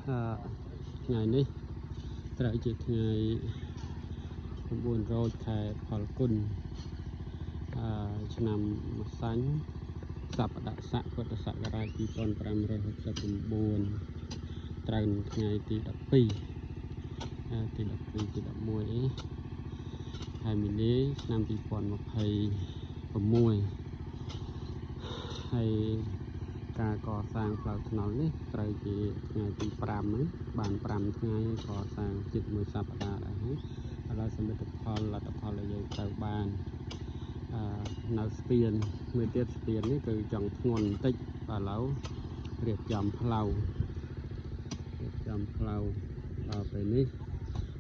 ថ្ងៃនេះត្រូវជាថ្ងៃ9 រោចខែផលគុណឆ្នាំម្សាញ់សប្តាហ៍ស័កពុទ្ធសករាជ 2569 ត្រូវនឹងថ្ងៃទី 12 ទី 11 ខែមីនា ឆ្នាំ 2026 ហើយការកសាងផ្លូវថ្នល់នេះត្រូវជាថ្ងៃទី 5 ហ្នឹងបាន 5 ថ្ងៃកសាងជិត1សប្តាហ៍ដែរហើយឥឡូវសមិទ្ធផលលទ្ធផលដែលយើងត្រូវបាននៅស្ពានមួយទៀតស្ពាននេះគឺចង់ធ្ងន់បន្តិចឥឡូវរៀបចំផ្លូវដល់ពេលនេះ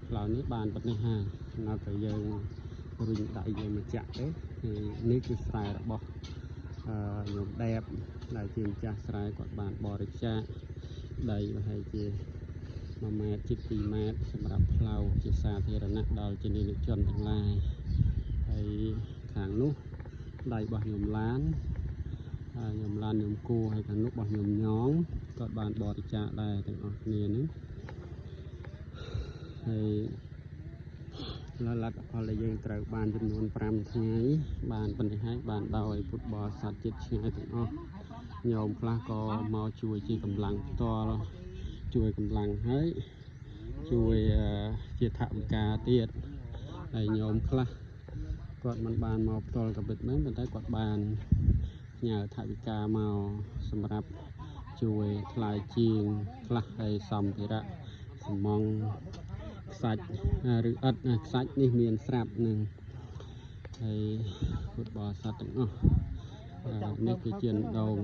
ផ្លូវនេះបានប៉ុណ្ណេះហើយនៅតែយើងរុញដៃយើងមកចាក់ទេនេះគឺស្រែរបស់ញោមដែបដែលជាម្ចាស់ស្រែគាត់បានបរិច្ចាគដីប្រហែលជា1 ម៉ែត្រជិត 2 ម៉ែត្រសម្រាប់ផ្លូវជាសាធារណៈដល់ជានិច្ចជនទាំងឡាយហើយខាងនោះដៃរបស់ញោមឡានញោមគួរហើយខាងនោះរបស់ញោមញងគាត់បានបរិច្ចាគដែរទាំងអស់គ្នានេះហើយលទ្ធផលដែលយើងត្រូវបានចំនួន 5 ថ្ងៃបានប៉ុណ្ណេះហើយបានដោយពុទ្ធបរិស័ទចិត្តឆ្ងាយទាំងអស់ញោមខ្លះក៏មកជួយជាកម្លាំងផ្ទាល់ជួយកម្លាំងហើយជួយជាថវិកាទៀតហើយញោមខ្លះគាត់មិនបានមកផ្ទាល់ក៏ពិតមែនប៉ុន្តែគាត់បានញើថវិកាមកសម្រាប់ជួយថ្លៃជាងខ្លះហើយសម្ភារៈសំងខ្សាច់ឬឥដ្ឋខ្សាច់នេះមានស្រាប់នឹងហើយពុទ្ធបរិស័ទទាំងអស់នេះគឺជាដង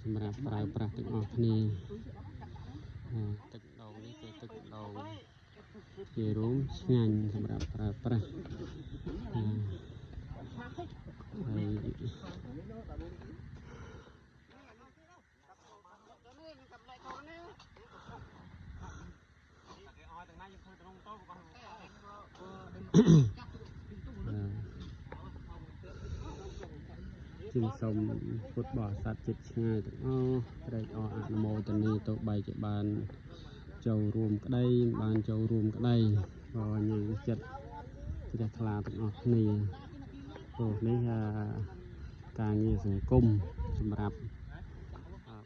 សម្រាប់ប្រើប្រាស់ទាំងអស់គ្នាទឹកដងនេះគឺទឹកដងជារួមឆ្ងាញ់សម្រាប់ប្រើប្រាស់ហើយជាសូមពុទ្ធបរិស័ទចិត្តឆ្ងាយទាំងអស់ត្រេកអរអនុមោទនាទៅបីជាបានចូលរួមក្តីបានចូលរួមក្តីក៏យើងចិត្តជ្រះថ្លាទាំងអស់គ្នាព្រោះនេះការងារសង្គមសម្រាប់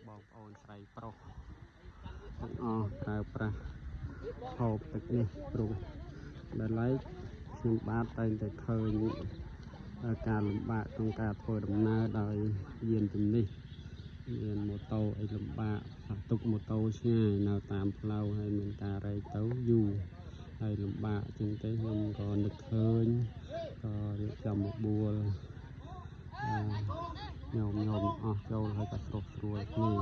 បងប្អូនស្រីប្រុសទាំងអស់ប្រើប្រាស់ហូបទឹកនេះព្រោះដែលឡែកខ្ញុំបាទតែងតែឃើញការលំបាកក្នុងការធ្វើដំណើរដោយយានជំនិះមានម៉ូតូអីលំបាកទុកម៉ូតូឆ្ងាយនៅតាមផ្លូវហើយមានការរែកទៅយូរហើយលំបាកជាងទេខ្ញុំក៏នឹកឃើញក៏រៀបចំមកបួលញោមអស់ចូលហើយក៏ស្រុះស្រួលគ្នា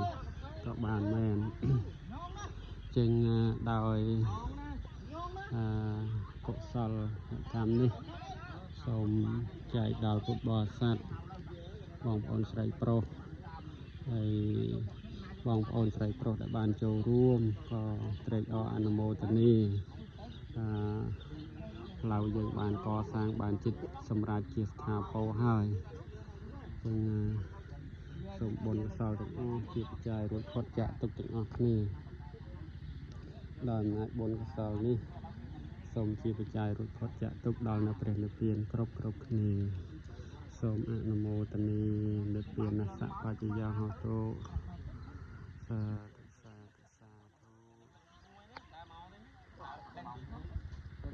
ក៏បានមែនចេញដោយកុសលកម្មនេះសូមចែកដល់ពុទ្ធបរិស័ទបងប្អូនស្រីប្រុសហើយបងប្អូនស្រីប្រុសដែលបានចូលរួមក៏ត្រេកអរអនុមោទនាផ្លូវយើងបានកសាងបានជិតសម្រាប់ជាស្ថាពរហើយចឹងសូមបុណ្យកុសលទាំងអស់ជាបច្ច័យរួចផុតចាកទុក្ខទាំងអស់គ្នាដោយអំណាចបុណ្យកុសលនេះសូមជាបច្ច័យរួចផុតចាកទុក្ខដល់នៅព្រះនិព្វានគ្រប់គ្នាសូមអនុមោទនានិព្វានសបច្ចយោហោតុសា